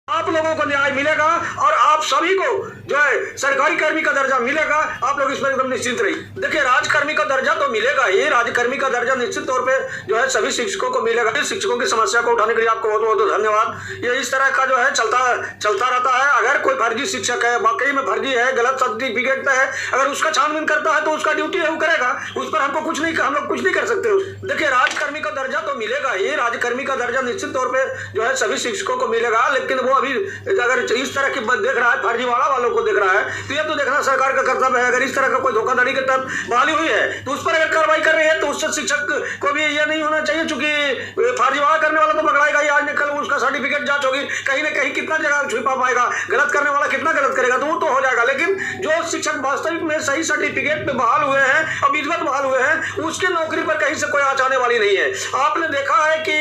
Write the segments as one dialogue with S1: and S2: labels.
S1: आप लोगों को न्याय मिलेगा और आप सभी को जो है सरकारी कर्मी का दर्जा मिलेगा। आप लोग इस पर एकदम निश्चिंत रहिए। देखिए, राजकर्मी का दर्जा तो मिलेगा ही, राजकर्मी का दर्जा निश्चित तौर पे जो है सभी शिक्षकों को मिलेगा। शिक्षकों की समस्या को उठाने के लिए आपको बहुत बहुत धन्यवाद। ये इस तरह का जो है चलता रहता है। अगर कोई फर्जी शिक्षक है, वाकई में फर्जी है, गलत सर्टिफिकेट पे है, अगर उसका छानबीन करता है तो उसका ड्यूटी है, वो करेगा। उस पर हम लोग कुछ नहीं कर सकते। देखिए, राजकर्मी का दर्जा तो मिलेगा ही, राजकर्मी का दर्जा निश्चित तौर पर जो है सभी शिक्षकों को मिलेगा। लेकिन वो अभी अगर इस तरह की देख रहा है, फर्जीवाड़ा वालों को देख रहा है, तो ये तो देखना सरकार का कर्तव्य है। अगर इस तरह का कोई धोखाधड़ी के तहत बहाली हुई है तो उस पर अगर कार्रवाई कर रही है तो उससे शिक्षक को भी ये नहीं होना चाहिए, चूंकि फर्जीवाड़ा करने वाला तो पकड़ाएगा ही, आज न कल उसका सर्टिफिकेट जांच होगी, कहीं ना कहीं कितना जगह छुपा पाएगा, गलत करने वाला कितना गलत करेगा तो वो तो हो जाएगा। लेकिन जो शिक्षक वास्तविक में सही सर्टिफिकेट पे बहाल हुए हैं और विधिवत बहाल हुए हैं, उसकी नौकरी पर कहीं से कोई आँच आने वाली नहीं है। आपने देखा है कि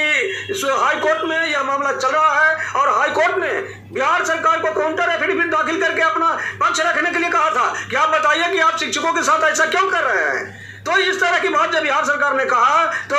S1: हाई कोर्ट में यह मामला चल रहा है और हाई कोर्ट ने बिहार सरकार को काउंटर एफिडेविट दाखिल करके अपना पक्ष रखने के लिए कहा था कि आप बताइए कि आप शिक्षकों के साथ ऐसा क्यों कर रहे हैं। तो इस तरह की बात जब बिहार सरकार ने कहा तो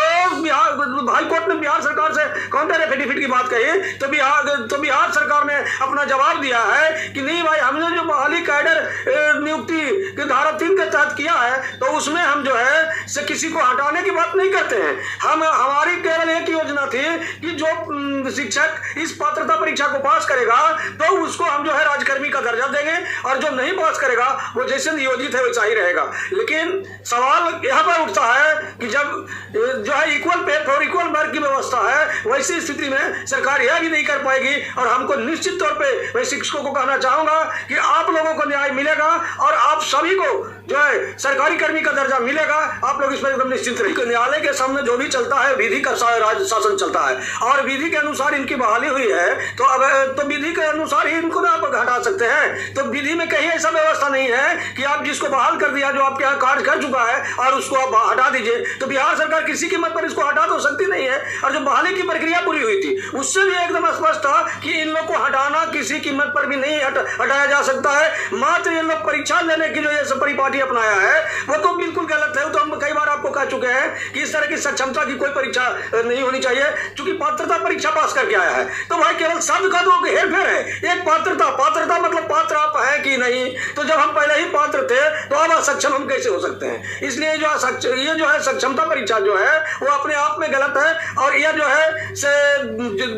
S1: हाई कोर्ट ने बिहार सरकार से काउंटर एफिडेविट की बात कही तो बिहार सरकार ने अपना जवाब दिया है कि नहीं भाई, हमने जो बहाली कैडर नियुक्ति की धारा 3 के तहत किया है तो उसमें हम जो है से किसी को हटाने की बात नहीं करते हैं। हमारी केवल एक योजना थी कि जो शिक्षक इस पात्रता परीक्षा को पास करेगा तो उसको हम जो है राजकर्मी का दर्जा देंगे और जो नहीं पास करेगा वो जैसे नियोजित है वैसा ही रहेगा। लेकिन सवाल यहाँ पर उठता है कि जब जो है equal pay for equal work की व्यवस्था है, वैसी स्थिति में सरकार यह भी नहीं कर पाएगी। और हमको निश्चित तौर पे मैं शिक्षकों को कहना चाहूंगा कि आप लोगों को न्याय मिलेगा और आप सभी को जो है सरकारी कर्मी का दर्जा मिलेगा। आप लोग इस पर एकदम निश्चिंत रहिए। न्यायालय के सामने जो भी चलता है विधि का शासन चलता है और विधि के अनुसार इनकी बहाली हुई है तो अब तो विधि के अनुसार ही इनको आप हटा सकते हैं। तो विधि में कहीं ऐसा व्यवस्था नहीं है कि आप जिसको बहाल कर दिया, जो आपके यहाँ कार्य कर चुका है और उसको आप हटा दीजिए। तो बिहार सरकार किसी कीमत पर इसको हटा तो सकती नहीं है। और जो बहाली की प्रक्रिया पूरी हुई थी उससे भी एकदम स्पष्ट था कि इन लोग को हटाना किसी कीमत पर भी नहीं हटाया जा सकता है। मात्र इन लोग परीक्षा लेने की जो ये सब परिपाटी अपनाया है वो तो बिल्कुल गलत है। तो हम कई बार आपको कह चुके हैं कि इस तरह की सक्षमता की कोई परीक्षा नहीं होनी चाहिए, क्योंकि पात्रता परीक्षा पास करके आया है। तो भाई केवल शब्द का तो हेरफेर है। एक पात्रता मतलब पात्र आप है कि नहीं। तो जब हम पहले ही पात्र थे तो अब असक्षम हम कैसे हो सकते हैं। इसलिए ये जो है सक्षमता परीक्षा जो है वो अपने आप में गलत है। और यह जो है से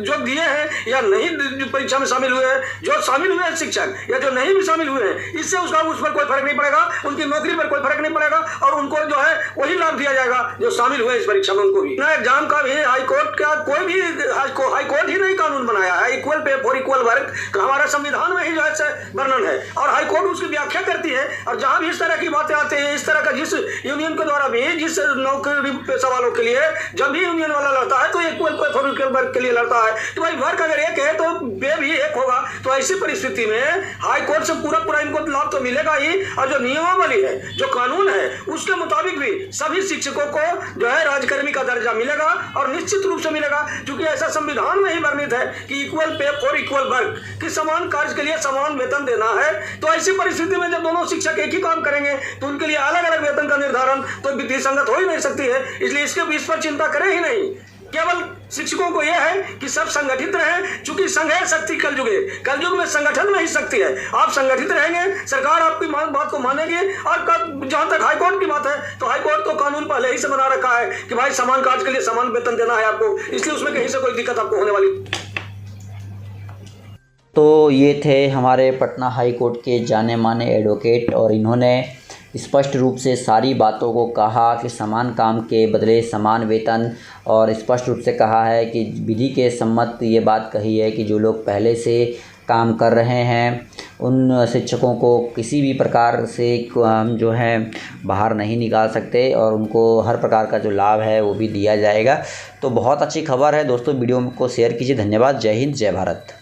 S1: जो दिए हैं या नहीं परीक्षा में शामिल हुए हैं, जो शामिल हुए हैं शिक्षक या जो नहीं भी शामिल हुए हैं, इससे उस पर कोई फर्क नहीं पड़ेगा, उनकी नौकरी पर कोई फर्क नहीं पड़ेगा और उनको जो है वही लाभ दिया जाएगा जो शामिल हुए इस परीक्षा में। उनको भी एग्जाम का भी हाईकोर्ट का कोई भी हाईकोर्ट ही नहीं कानून बनाया है। Equal pay for equal work हमारा संविधान में ही जो है वर्णन है और हाईकोर्ट उसकी व्याख्या करती है। और जहां भी इस तरह की बातें आती है, इस तरह का जिस यूनियन के द्वारा भी जिस नौकरी पेशा वालों के लिए जब भी यूनियन वाला लड़ता है तो equal pay for equal work के लिए लड़ता है। तो भाई वर्क अगर एक है तो पे भी एक होगा। तो ऐसी परिस्थिति में हाईकोर्ट से पूरा इनको लाभ तो मिलेगा ही। और जो नियमावली है, जो कानून है, उसके मुताबिक भी सभी शिक्षकों को जो है राजकर्मी का दर्जा मिलेगा और निश्चित रूप से मिलेगा, क्योंकि ऐसा संविधान में ही वर्णित है कि equal pay for equal work, कि समान कार्य के लिए समान वेतन देना है। तो ऐसी परिस्थिति में जब दोनों शिक्षक एक ही काम करेंगे तो उनके लिए अलग अलग वेतन का निर्धारण तो विधि संगत हो ही नहीं सकती है। इसलिए इस पर चिंता करें ही नहीं। केवल शिक्षकों को यह है कि सब संगठित रहें, क्योंकि संघ है शक्ति कलयुग में संगठन में ही शक्ति है। आप संगठित रहेंगे, सरकार आपकी बात को मानेगी। और जहां तक हाईकोर्ट की बात है तो हाईकोर्ट तो कानून पहले ही से बना रखा है कि भाई समान कार्य के लिए समान वेतन देना है आपको, इसलिए उसमें कहीं से कोई दिक्कत आपको होने वाली।
S2: तो ये थे हमारे पटना हाई कोर्ट के जाने माने एडवोकेट और इन्होंने स्पष्ट रूप से सारी बातों को कहा कि समान काम के बदले समान वेतन, और स्पष्ट रूप से कहा है कि विधि के सम्मत ये बात कही है कि जो लोग पहले से काम कर रहे हैं उन शिक्षकों को किसी भी प्रकार से हम जो है बाहर नहीं निकाल सकते और उनको हर प्रकार का जो लाभ है वो भी दिया जाएगा। तो बहुत अच्छी खबर है दोस्तों, वीडियो को शेयर कीजिए। धन्यवाद। जय हिंद, जय भारत।